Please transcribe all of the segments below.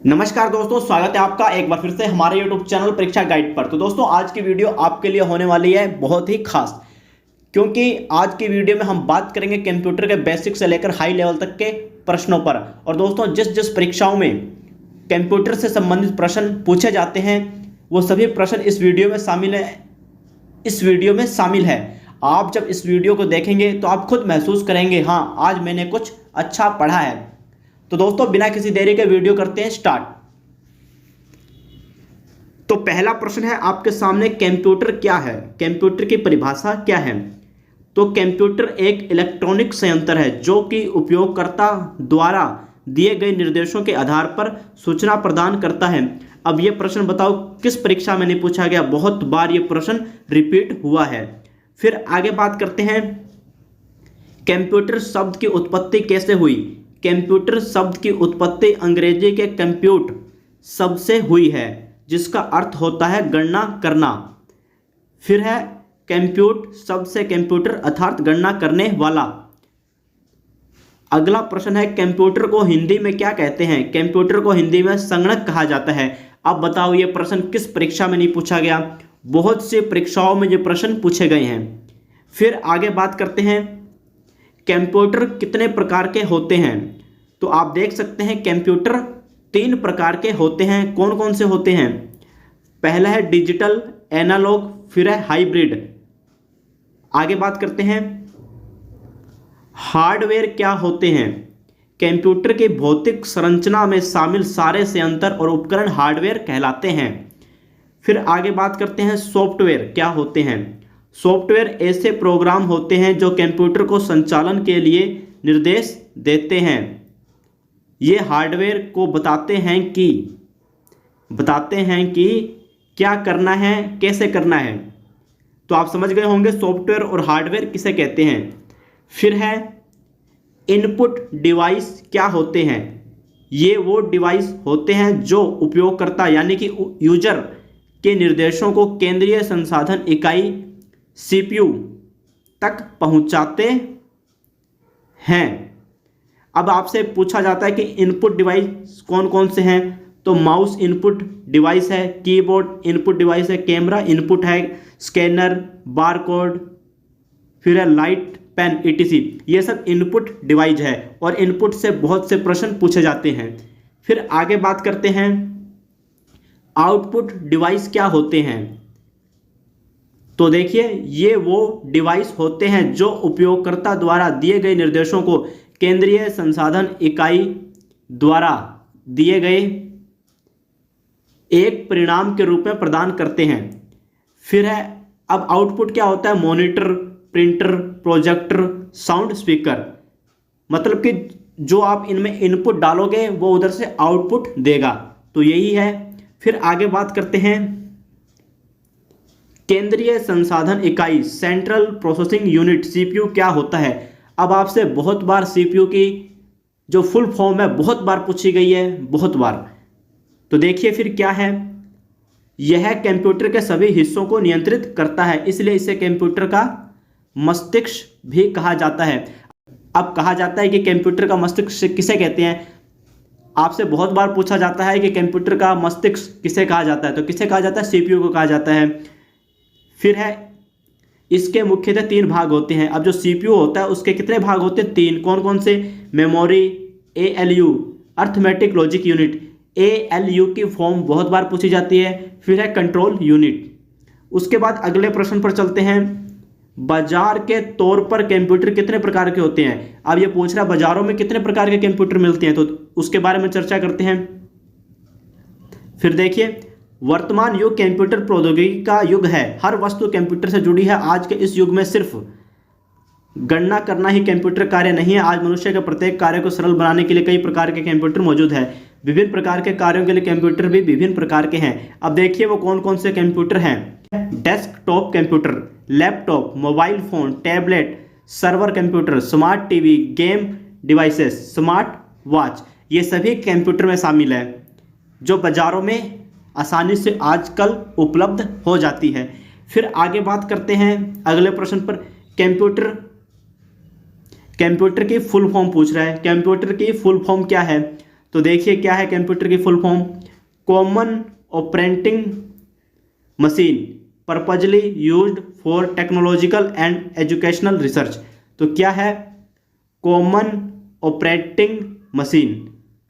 नमस्कार दोस्तों, स्वागत है आपका एक बार फिर से हमारे YouTube चैनल परीक्षा गाइड पर। तो दोस्तों आज की वीडियो आपके लिए होने वाली है बहुत ही खास, क्योंकि आज की वीडियो में हम बात करेंगे कंप्यूटर के बेसिक से लेकर हाई लेवल तक के प्रश्नों पर। और दोस्तों जिस जिस परीक्षाओं में कंप्यूटर से संबंधित प्रश्न पूछे जाते हैं वो सभी प्रश्न इस वीडियो में शामिल है। आप जब इस वीडियो को देखेंगे तो आप खुद महसूस करेंगे, हाँ आज मैंने कुछ अच्छा पढ़ा है। तो दोस्तों बिना किसी देरी के वीडियो करते हैं स्टार्ट। तो पहला प्रश्न है आपके सामने, कंप्यूटर क्या है, कंप्यूटर की परिभाषा क्या है। तो कंप्यूटर एक इलेक्ट्रॉनिक संयंत्र है जो कि उपयोगकर्ता द्वारा दिए गए निर्देशों के आधार पर सूचना प्रदान करता है। अब यह प्रश्न बताओ किस परीक्षा में नहीं पूछा गया, बहुत बार यह प्रश्न रिपीट हुआ है। फिर आगे बात करते हैं, कंप्यूटर शब्द की उत्पत्ति कैसे हुई। कंप्यूटर शब्द की उत्पत्ति अंग्रेजी के कंप्यूट शब्द से हुई है जिसका अर्थ होता है गणना करना। फिर है कंप्यूट शब्द से कंप्यूटर अर्थात गणना करने वाला। अगला प्रश्न है, कंप्यूटर को हिंदी में क्या कहते हैं। कंप्यूटर को हिंदी में संगणक कहा जाता है। अब बताओ ये प्रश्न किस परीक्षा में नहीं पूछा गया, बहुत से परीक्षाओं में ये प्रश्न पूछे गए हैं। फिर आगे बात करते हैं, कंप्यूटर कितने प्रकार के होते हैं। तो आप देख सकते हैं कंप्यूटर 3 प्रकार के होते हैं। कौन कौन से होते हैं। पहला है डिजिटल, एनालॉग, फिर है हाइब्रिड। आगे बात करते हैं, हार्डवेयर क्या होते हैं। कंप्यूटर की भौतिक संरचना में शामिल सारे संयंत्र और उपकरण हार्डवेयर कहलाते हैं। फिर आगे बात करते हैं, सॉफ्टवेयर क्या होते हैं। सॉफ्टवेयर ऐसे प्रोग्राम होते हैं जो कंप्यूटर को संचालन के लिए निर्देश देते हैं। ये हार्डवेयर को बताते हैं कि क्या करना है, कैसे करना है। तो आप समझ गए होंगे सॉफ्टवेयर और हार्डवेयर किसे कहते हैं। फिर है इनपुट डिवाइस क्या होते हैं। ये वो डिवाइस होते हैं जो उपयोगकर्ता यानी कि यूजर के निर्देशों को केंद्रीय संसाधन इकाई CPU तक पहुंचाते हैं। अब आपसे पूछा जाता है कि इनपुट डिवाइस कौन कौन से हैं। तो माउस इनपुट डिवाइस है, कीबोर्ड इनपुट डिवाइस है, कैमरा इनपुट है, स्कैनर, बारकोड, फिर है लाइट, पेन etc। ये सब इनपुट डिवाइस है और इनपुट से बहुत से प्रश्न पूछे जाते हैं। फिर आगे बात करते हैं, आउटपुट डिवाइस क्या होते हैं। तो देखिए ये वो डिवाइस होते हैं जो उपयोगकर्ता द्वारा दिए गए निर्देशों को केंद्रीय संसाधन इकाई द्वारा दिए गए एक परिणाम के रूप में प्रदान करते हैं। फिर है, अब आउटपुट क्या होता है, monitor, printer, projector, sound speaker. मतलब कि जो आप इनमें इनपुट डालोगे वो उधर से आउटपुट देगा। तो यही है। फिर आगे बात करते हैं, केंद्रीय संसाधन इकाई सेंट्रल प्रोसेसिंग यूनिट CPU क्या होता है। अब आपसे बहुत बार CPU की जो फुल फॉर्म है बहुत बार पूछी गई है, बहुत बार। तो देखिए फिर क्या है, यह कंप्यूटर के सभी हिस्सों को नियंत्रित करता है, इसलिए इसे कंप्यूटर का मस्तिष्क भी कहा जाता है। अब कहा जाता है कि कंप्यूटर का मस्तिष्क किसे कहते हैं। आपसे बहुत बार पूछा जाता है कि कंप्यूटर का मस्तिष्क किसे कहा जाता है। तो किसे कहा जाता है, CPU को कहा जाता है। फिर है, इसके मुख्यतः 3 भाग होते हैं। अब जो CPU होता है उसके कितने भाग होते हैं, 3। कौन कौन से, memory, ALU arithmetic logic unit. ALU की फॉर्म बहुत बार पूछी जाती है। फिर है कंट्रोल यूनिट। उसके बाद अगले प्रश्न पर चलते हैं, बाजार के तौर पर कंप्यूटर कितने प्रकार के होते हैं। अब ये पूछ रहा है बाजारों में कितने प्रकार के कंप्यूटर मिलते हैं, तो उसके बारे में चर्चा करते हैं। फिर देखिए, वर्तमान युग कंप्यूटर प्रौद्योगिकी का युग है, हर वस्तु कंप्यूटर से जुड़ी है। आज के इस युग में सिर्फ गणना करना ही कंप्यूटर कार्य नहीं है। आज मनुष्य के प्रत्येक कार्य को सरल बनाने के लिए कई प्रकार के कंप्यूटर मौजूद है। विभिन्न प्रकार के कार्यों के लिए कंप्यूटर भी विभिन्न प्रकार के हैं। अब देखिए वो कौन कौन से कंप्यूटर हैं। Desktop computer, laptop, mobile phone, tablet, server computer, smart TV, game devices, smart watch, ये सभी कंप्यूटर में शामिल है जो बाजारों में आसानी से आजकल उपलब्ध हो जाती है। फिर आगे बात करते हैं अगले प्रश्न पर, कंप्यूटर की फुल फॉर्म पूछ रहा है। कंप्यूटर की फुल फॉर्म क्या है। तो देखिए क्या है कंप्यूटर की full form, common operating machine purposely used for technological and educational research. तो क्या है, common operating machine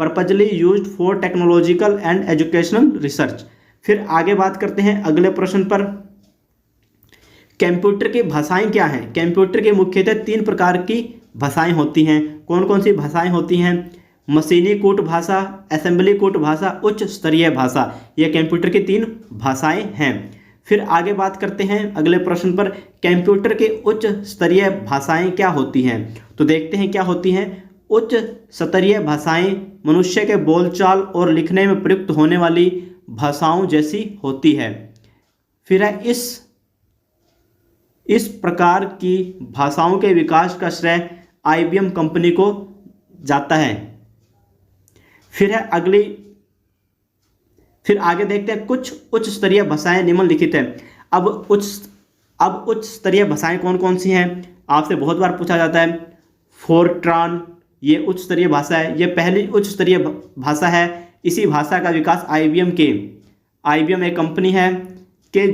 purposely used for technological and educational research. फिर आगे बात करते हैं अगले प्रश्न पर, कंप्यूटर की भाषाएं क्या हैं। कंप्यूटर की मुख्यतः 3 प्रकार की भाषाएं होती हैं। कौन कौन सी भाषाएं होती हैं, मशीनी कूट भाषा, असेंबली कूट भाषा, उच्च स्तरीय भाषा। ये कंप्यूटर की 3 भाषाएं हैं। फिर आगे बात करते हैं अगले प्रश्न पर, कंप्यूटर की उच्च स्तरीय भाषाएं क्या होती हैं। तो देखते हैं क्या होती हैं। उच्च स्तरीय भाषाएं मनुष्य के बोलचाल और लिखने में प्रयुक्त होने वाली भाषाओं जैसी होती है। फिर है इस प्रकार की भाषाओं के विकास का श्रेय IBM कंपनी को जाता है। फिर आगे देखते हैं कुछ उच्च स्तरीय भाषाएं निम्नलिखित है। अब उच्च स्तरीय भाषाएं कौन कौन सी हैं, आपसे बहुत बार पूछा जाता है। फोर्ट्रान ये उच्च स्तरीय भाषा है, ये पहली उच्च स्तरीय भाषा है। इसी भाषा का विकास IBM एक कंपनी है कि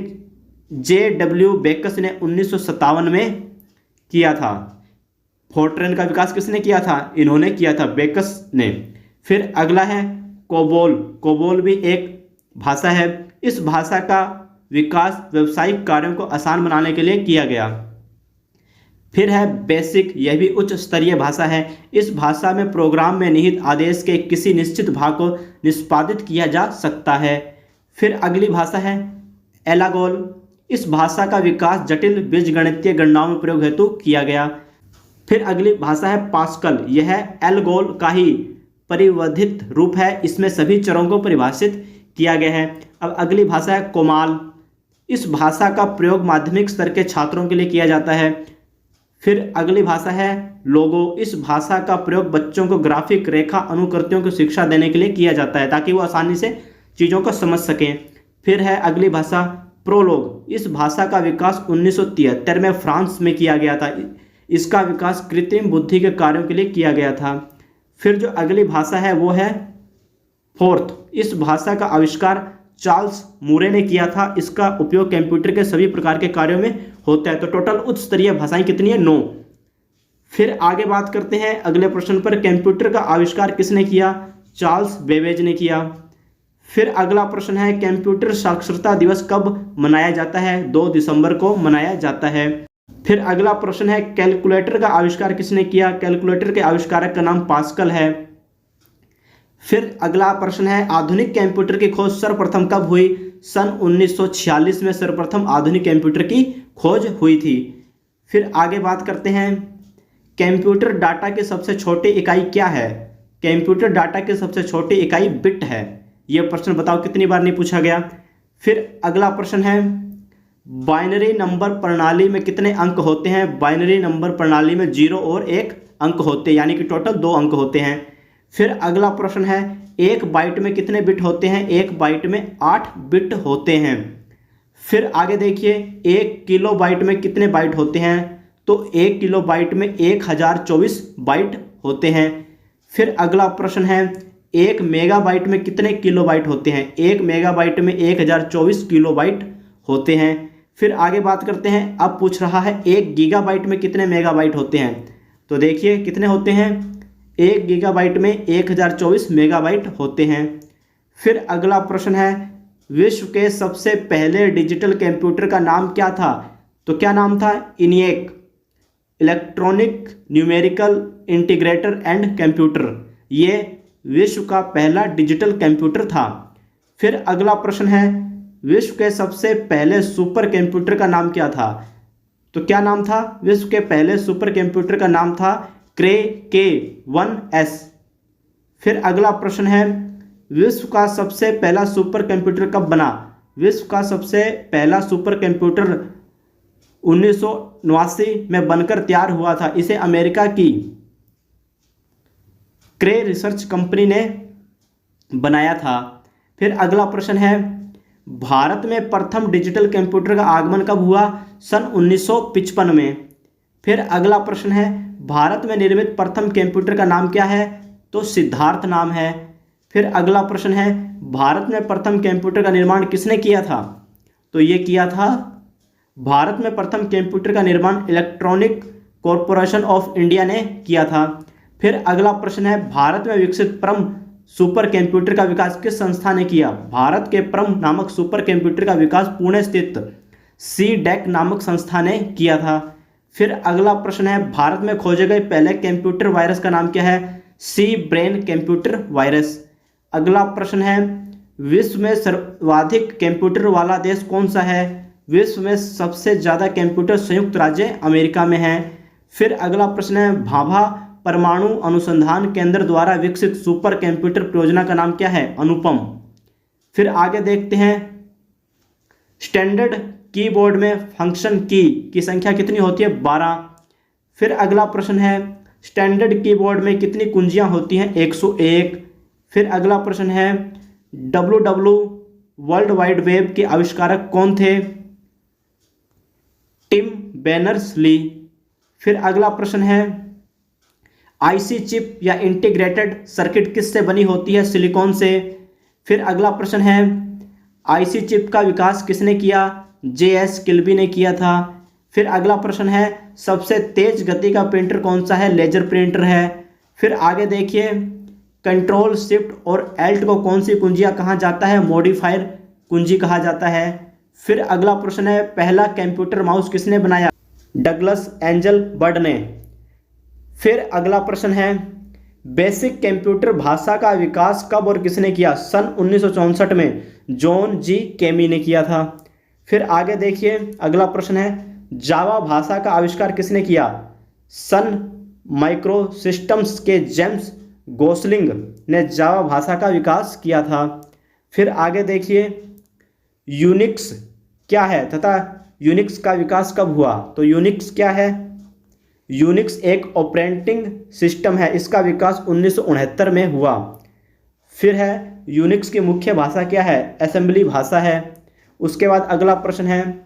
JW बेकस ने 1957 में किया था। फोर्ट्रान का विकास किसने किया था, इन्होंने किया था, बेकस ने। फिर अगला है कोबोल भी एक भाषा है। इस भाषा का विकास व्यावसायिक कार्यों को आसान बनाने के लिए किया गया। फिर है बेसिक, यह भी उच्च स्तरीय भाषा है। इस भाषा में प्रोग्राम में निहित आदेश के किसी निश्चित भाग को निष्पादित किया जा सकता है। फिर अगली भाषा है एलागोल। इस भाषा का विकास जटिल बीजगणितीय गणनाओं में प्रयोग हेतु किया गया। फिर अगली भाषा है पास्कल, यह एलगोल का ही परिवर्धित रूप है। इसमें सभी चरों को परिभाषित किया गया है। अब अगली भाषा है कोमाल। इस भाषा का प्रयोग माध्यमिक स्तर के छात्रों के लिए किया जाता है। फिर अगली भाषा है लोगो। इस भाषा का प्रयोग बच्चों को ग्राफिक रेखा अनुकृतियों की शिक्षा देने के लिए किया जाता है ताकि वो आसानी से चीज़ों को समझ सकें। फिर है अगली भाषा प्रोलोग। इस भाषा का विकास 1973 में फ्रांस में किया गया था। इसका विकास कृत्रिम बुद्धि के कार्यों के लिए किया गया था। फिर जो अगली भाषा है वो है फोर्थ। इस भाषा का आविष्कार चार्ल्स मूरे ने किया था। इसका उपयोग कंप्यूटर के सभी प्रकार के कार्यों में होता है। तो टोटल उच्च स्तरीय भाषाएं कितनी है, 9। फिर आगे बात करते हैं अगले प्रश्न पर, कंप्यूटर का आविष्कार किसने किया, चार्ल्स बेबेज ने किया। फिर अगला प्रश्न है कंप्यूटर साक्षरता दिवस कब मनाया जाता है, 2 दिसंबर को मनाया जाता है। फिर अगला प्रश्न है कैलकुलेटर का आविष्कार किसने किया, कैलकुलेटर के आविष्कारक का नाम पास्कल है। फिर अगला प्रश्न है आधुनिक कंप्यूटर की खोज सर्वप्रथम कब हुई, सन 1946 में सर्वप्रथम आधुनिक कंप्यूटर की खोज हुई थी। फिर आगे बात करते हैं कंप्यूटर डाटा की सबसे छोटी इकाई क्या है, कंप्यूटर डाटा की सबसे छोटी इकाई बिट है। यह प्रश्न बताओ कितनी बार नहीं पूछा गया। फिर अगला प्रश्न है बाइनरी नंबर प्रणाली में कितने अंक होते हैं, बाइनरी नंबर प्रणाली में 0 और 1 अंक होते हैं, यानी कि टोटल 2 अंक होते हैं। फिर अगला प्रश्न है 1 बाइट में कितने बिट होते हैं, 1 बाइट में 8 बिट होते हैं। फिर आगे देखिए 1 किलो बाइट में कितने बाइट होते हैं, तो 1 किलो बाइट में 1024 बाइट होते हैं। फिर अगला प्रश्न है 1 मेगाबाइट में कितने किलो बाइट होते हैं, 1 मेगाबाइट में 1024 किलो बाइट होते हैं। फिर आगे बात करते हैं, अब पूछ रहा है 1 गीगाबाइट में कितने मेगाबाइट होते हैं, तो देखिए कितने होते हैं, 1 गीगाबाइट में 1024 मेगाबाइट होते हैं। फिर अगला प्रश्न है विश्व के सबसे पहले डिजिटल कंप्यूटर का नाम क्या था, तो क्या नाम था, ENIAC, electronic numerical integrator and computer. ये विश्व का पहला डिजिटल कंप्यूटर था। फिर अगला प्रश्न है विश्व के सबसे पहले सुपर कंप्यूटर का नाम क्या था, तो क्या नाम था, विश्व के पहले सुपर कंप्यूटर का नाम था क्रे K1S। फिर अगला प्रश्न है विश्व का सबसे पहला सुपर कंप्यूटर कब बना, विश्व का सबसे पहला सुपर कंप्यूटर 1989 में बनकर तैयार हुआ था। इसे अमेरिका की क्रे रिसर्च कंपनी ने बनाया था। फिर अगला प्रश्न है भारत में प्रथम डिजिटल कंप्यूटर का आगमन कब हुआ, सन 1955 में। फिर अगला प्रश्न है भारत में निर्मित प्रथम कंप्यूटर का नाम क्या है, तो सिद्धार्थ नाम है। फिर अगला प्रश्न है, भारत में प्रथम कंप्यूटर का निर्माण किसने किया था? तो ये किया था, भारत में प्रथम कंप्यूटर का निर्माण इलेक्ट्रॉनिक कॉरपोरेशन ऑफ इंडिया ने किया था। फिर अगला प्रश्न है, भारत में विकसित परम सुपर कंप्यूटर का विकास किस संस्था ने किया? भारत के परम नामक सुपर कंप्यूटर का विकास पुणे स्थित CDEC नामक संस्था ने किया था। फिर अगला प्रश्न है, भारत में खोजे गए पहले कंप्यूटर वायरस का नाम क्या है? सी ब्रेन कंप्यूटर वायरस। अगला प्रश्न है, विश्व में सर्वाधिक कंप्यूटर वाला देश कौन सा है? विश्व में सबसे ज़्यादा कंप्यूटर संयुक्त राज्य अमेरिका में है। फिर अगला प्रश्न है, भाभा परमाणु अनुसंधान केंद्र द्वारा विकसित सुपर कंप्यूटर परियोजना का नाम क्या है? अनुपम। फिर आगे देखते हैं, स्टैंडर्ड कीबोर्ड में फंक्शन की संख्या कितनी होती है? 12। फिर अगला प्रश्न है, स्टैंडर्ड कीबोर्ड में कितनी कुंजियां होती हैं? 101। फिर अगला प्रश्न है, WW वर्ल्ड वाइड वेब के आविष्कारक कौन थे? टिम बेर्नर्स-ली। फिर अगला प्रश्न है, IC चिप या इंटीग्रेटेड सर्किट किससे बनी होती है? सिलिकॉन से। फिर अगला प्रश्न है, IC चिप का विकास किसने किया? JS किल्बी ने किया था। फिर अगला प्रश्न है, सबसे तेज गति का प्रिंटर कौन सा है? लेजर प्रिंटर है। फिर आगे देखिए, कंट्रोल शिफ्ट और एल्ट को कौन सी कुंजियां कहा जाता है? मॉडिफायर कुंजी कहा जाता है। फिर अगला प्रश्न है, पहला कंप्यूटर माउस किसने बनाया? डगलस एंजल बर्ड ने। फिर अगला प्रश्न है, बेसिक कंप्यूटर भाषा का विकास कब और किसने किया? सन 1964 में जॉन जी केमी ने किया था। फिर आगे देखिए, अगला प्रश्न है, जावा भाषा का आविष्कार किसने किया? सन माइक्रोसिस्टम्स के जेम्स गोसलिंग ने जावा भाषा का विकास किया था। फिर आगे देखिए, यूनिक्स क्या है तथा यूनिक्स का विकास कब हुआ? तो यूनिक्स क्या है? यूनिक्स एक ऑपरेटिंग सिस्टम है, इसका विकास 1969 में हुआ। फिर है, यूनिक्स की मुख्य भाषा क्या है? असेंबली भाषा है। उसके बाद अगला प्रश्न है,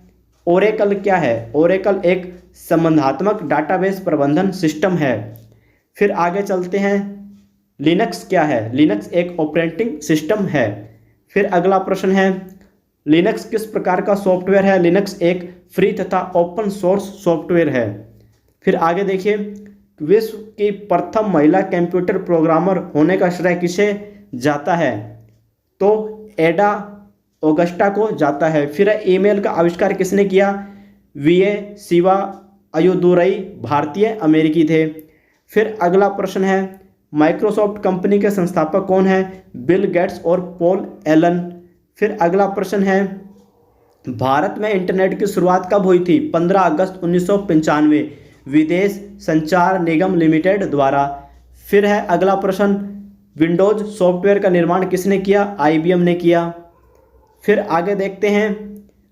ओरेकल क्या है? ओरेकल एक संबंधात्मक डाटाबेस प्रबंधन सिस्टम है। फिर आगे चलते हैं, लिनक्स क्या है? लिनक्स एक ऑपरेटिंग सिस्टम है। फिर अगला प्रश्न है, लिनक्स किस प्रकार का सॉफ्टवेयर है? लिनक्स एक फ्री तथा ओपन सोर्स सॉफ्टवेयर है। फिर आगे देखिए, विश्व की प्रथम महिला कंप्यूटर प्रोग्रामर होने का श्रेय किसे जाता है? तो एडा ऑगस्टा को जाता है। फिर ईमेल का आविष्कार किसने किया? VA शिवा अयोदुरई भारतीय अमेरिकी थे। फिर अगला प्रश्न है, माइक्रोसॉफ्ट कंपनी के संस्थापक कौन है? बिल गेट्स और पॉल एलन। फिर अगला प्रश्न है, भारत में इंटरनेट की शुरुआत कब हुई थी? 15 अगस्त 1995 विदेश संचार निगम लिमिटेड द्वारा। फिर है अगला प्रश्न, विंडोज सॉफ्टवेयर का निर्माण किसने किया? IBM ने किया। फिर आगे देखते हैं,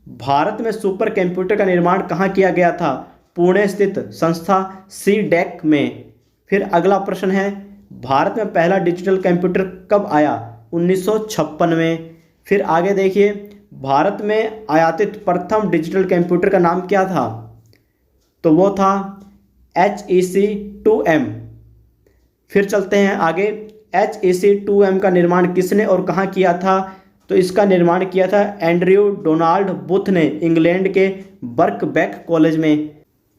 भारत में सुपर कंप्यूटर का निर्माण कहाँ किया गया था? पुणे स्थित संस्था CDEC में। फिर अगला प्रश्न है, भारत में पहला डिजिटल कंप्यूटर कब आया? 1956 में। फिर आगे देखिए, भारत में आयातित प्रथम डिजिटल कंप्यूटर का नाम क्या था? तो वो था HEC-2M। फिर चलते हैं आगे, HEC-2M का निर्माण किसने और कहाँ किया था? तो इसका निर्माण किया था एंड्रयू डोनाल्ड बुथ ने इंग्लैंड के बर्कबैक कॉलेज में।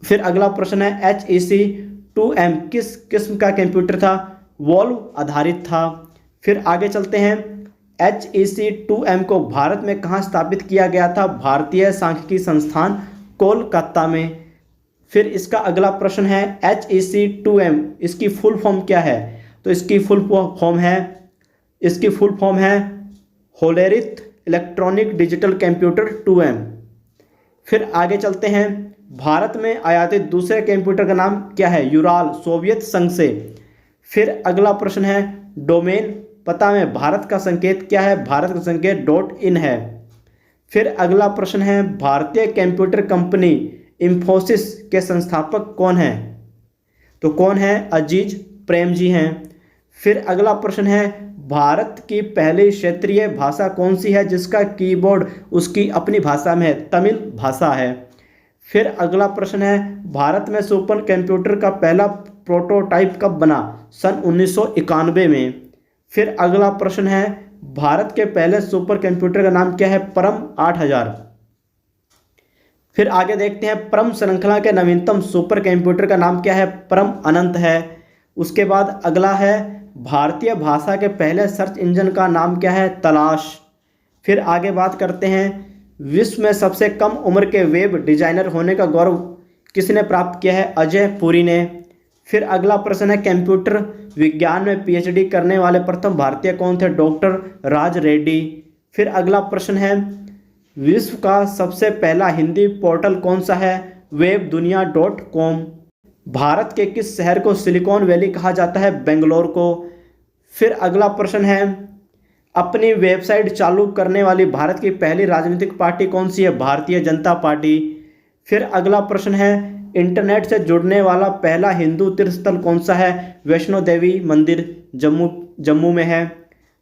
फिर अगला प्रश्न है, HEC-2M किस किस्म का कंप्यूटर था? वॉल्व आधारित था। फिर आगे चलते हैं, HEC-2M को भारत में कहाँ स्थापित किया गया था? भारतीय सांख्यिकी संस्थान कोलकाता में। फिर इसका अगला प्रश्न है, HEC-2M इसकी फुल फॉर्म क्या है? तो इसकी फुल फॉर्म है Hollerith electronic digital computer 2M। फिर आगे चलते हैं, भारत में आयातित दूसरे कंप्यूटर का नाम क्या है? यूराल, सोवियत संघ से। फिर अगला प्रश्न है, डोमेन पता में भारत का संकेत क्या है? भारत का संकेत .in है। फिर अगला प्रश्न है, भारतीय कंप्यूटर कंपनी इंफोसिस के संस्थापक कौन है? तो कौन है? अजीज प्रेम जी हैं। फिर अगला प्रश्न है, भारत की पहली क्षेत्रीय भाषा कौन सी है जिसका कीबोर्ड उसकी अपनी भाषा में है? तमिल भाषा है। फिर अगला प्रश्न है, भारत में सुपर कंप्यूटर का पहला प्रोटोटाइप कब बना? सन 1991 में। फिर अगला प्रश्न है, भारत के पहले सुपर कंप्यूटर का नाम क्या है? परम 8000। फिर आगे देखते हैं, परम श्रृंखला के नवीनतम सुपर कंप्यूटर का नाम क्या है? परम अनंत है। उसके बाद अगला है, भारतीय भाषा के पहले सर्च इंजन का नाम क्या है? तलाश। फिर आगे बात करते हैं, विश्व में सबसे कम उम्र के वेब डिजाइनर होने का गौरव किसने प्राप्त किया है? अजय पुरी ने। फिर अगला प्रश्न है, कंप्यूटर विज्ञान में पीएचडी करने वाले प्रथम भारतीय कौन थे? डॉक्टर राज रेड्डी। फिर अगला प्रश्न है, विश्व का सबसे पहला हिंदी पोर्टल कौन सा है? webdunia.com। भारत के किस शहर को सिलिकॉन वैली कहा जाता है? बेंगलोर को। फिर अगला प्रश्न है, अपनी वेबसाइट चालू करने वाली भारत की पहली राजनीतिक पार्टी कौन सी है? भारतीय जनता पार्टी। फिर अगला प्रश्न है, इंटरनेट से जुड़ने वाला पहला हिंदू तीर्थस्थल कौन सा है? वैष्णो देवी मंदिर जम्मू में है।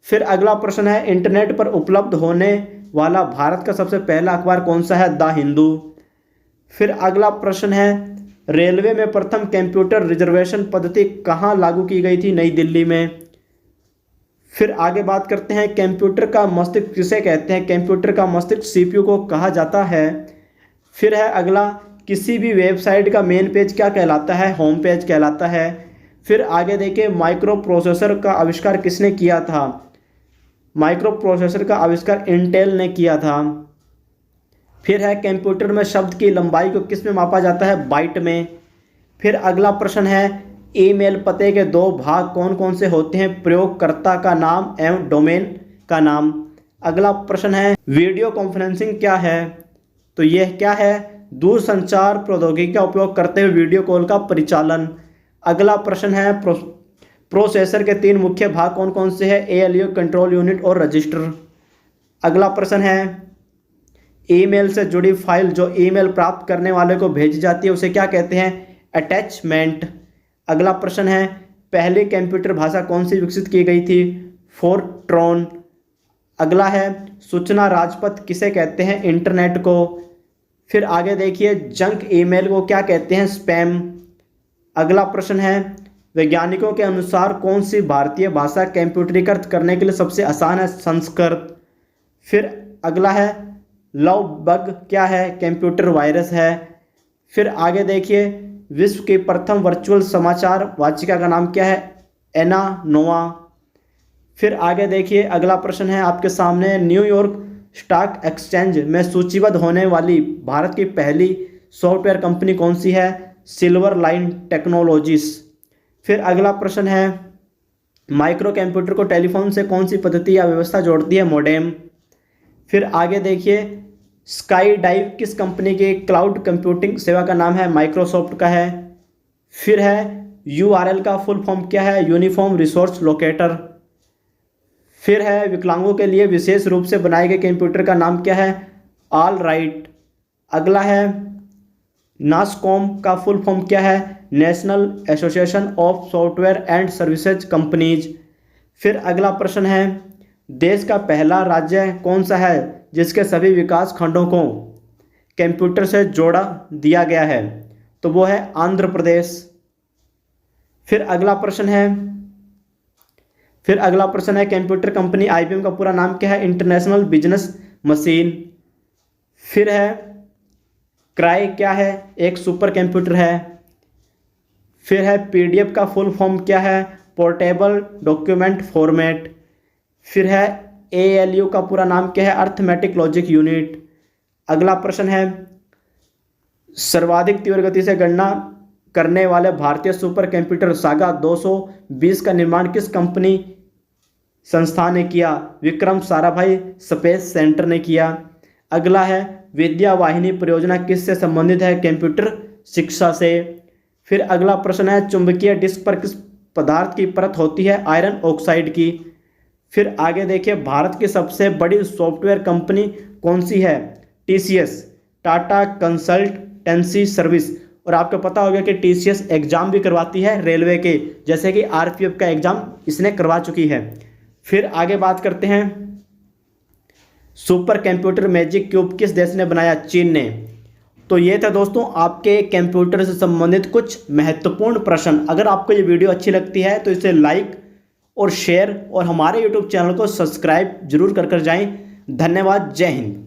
फिर अगला प्रश्न है, इंटरनेट पर उपलब्ध होने वाला भारत का सबसे पहला अखबार कौन सा है? द हिंदू। फिर अगला प्रश्न है, रेलवे में प्रथम कंप्यूटर रिजर्वेशन पद्धति कहाँ लागू की गई थी? नई दिल्ली में। फिर आगे बात करते हैं, कंप्यूटर का मस्तिष्क किसे कहते हैं? कंप्यूटर का मस्तिष्क सीपीयू को कहा जाता है। फिर है अगला, किसी भी वेबसाइट का मेन पेज क्या कहलाता है? होम पेज कहलाता है। फिर आगे देखिए, माइक्रो प्रोसेसर का आविष्कार किसने किया था? माइक्रो प्रोसेसर का आविष्कार इंटेल ने किया था। फिर है, कंप्यूटर में शब्द की लंबाई को किस में मापा जाता है? बाइट में। फिर अगला प्रश्न है, ईमेल पते के दो भाग कौन कौन से होते हैं? प्रयोगकर्ता का नाम एवं डोमेन का नाम। अगला प्रश्न है, वीडियो कॉन्फ्रेंसिंग क्या है? तो यह क्या है? दूरसंचार प्रौद्योगिकी का उपयोग करते हुए वीडियो कॉल का परिचालन। अगला प्रश्न है, प्रोसेसर के तीन मुख्य भाग कौन कौन से हैं? एएलयू, कंट्रोल यूनिट और रजिस्टर। अगला प्रश्न है, ईमेल से जुड़ी फाइल जो ईमेल प्राप्त करने वाले को भेजी जाती है उसे क्या कहते हैं? अटैचमेंट। अगला प्रश्न है, पहली कंप्यूटर भाषा कौन सी विकसित की गई थी? फोरट्रॉन। अगला है, सूचना राजपथ किसे कहते हैं? इंटरनेट को। फिर आगे देखिए, जंक ईमेल को क्या कहते हैं? स्पैम। अगला प्रश्न है, वैज्ञानिकों के अनुसार कौन सी भारतीय भाषा कंप्यूटरीकृत करने के लिए सबसे आसान है? संस्कृत। फिर अगला है, लव बग क्या है? कंप्यूटर वायरस है। फिर आगे देखिए, विश्व की प्रथम वर्चुअल समाचार वाचिका का नाम क्या है? एना नोवा। फिर आगे देखिए, अगला प्रश्न है आपके सामने, न्यूयॉर्क स्टॉक एक्सचेंज में सूचीबद्ध होने वाली भारत की पहली सॉफ्टवेयर कंपनी कौन सी है? Silver line technologies. फिर अगला प्रश्न है, माइक्रो कंप्यूटर को टेलीफोन से कौन सी पद्धति या व्यवस्था जोड़ती है? मॉडेम। फिर आगे देखिए, स्काई डाइव किस कंपनी की क्लाउड कंप्यूटिंग सेवा का नाम है? माइक्रोसॉफ्ट का है। फिर है, यूआरएल का फुल फॉर्म क्या है? Uniform resource locator. फिर है, विकलांगों के लिए विशेष रूप से बनाए गए कंप्यूटर का नाम क्या है? All right. अगला है, नासकॉम का फुल फॉर्म क्या है? National association of software and services companies. फिर अगला प्रश्न है, देश का पहला राज्य कौन सा है जिसके सभी विकास खंडों को कंप्यूटर से जोड़ा दिया गया है? तो वो है आंध्र प्रदेश। फिर अगला प्रश्न है, कंप्यूटर कंपनी आईबीएम का पूरा नाम क्या है? International business machine. फिर है, क्राई क्या है? एक सुपर कंप्यूटर है। फिर है, पीडीएफ का फुल फॉर्म क्या है? Portable document format. फिर है, एएलयू का पूरा नाम क्या है? Arithmetic logic unit. अगला प्रश्न है, सर्वाधिक तीव्र गति से गणना करने वाले भारतीय सुपर कंप्यूटर सागा 220 का निर्माण किस कंपनी संस्था ने किया? विक्रम साराभाई स्पेस सेंटर ने किया। अगला है, विद्या वाहिनी परियोजना किससे संबंधित है? कंप्यूटर शिक्षा से। फिर अगला प्रश्न है, चुंबकीय डिस्क पर किस पदार्थ की परत होती है? आयरन ऑक्साइड की। फिर आगे देखिए, भारत की सबसे बड़ी सॉफ्टवेयर कंपनी कौन सी है? TCS, Tata consultancy service. और आपको पता होगा कि टीसीएस एग्जाम भी करवाती है रेलवे के, जैसे कि आरपीएफ का एग्जाम इसने करवा चुकी है। फिर आगे बात करते हैं, सुपर कंप्यूटर मैजिक क्यूब किस देश ने बनाया? चीन ने। तो ये था दोस्तों आपके कंप्यूटर से संबंधित कुछ महत्वपूर्ण प्रश्न। अगर आपको ये वीडियो अच्छी लगती है तो इसे लाइक और शेयर और हमारे यूट्यूब चैनल को सब्सक्राइब जरूर कर जाएं। धन्यवाद। जय हिंद।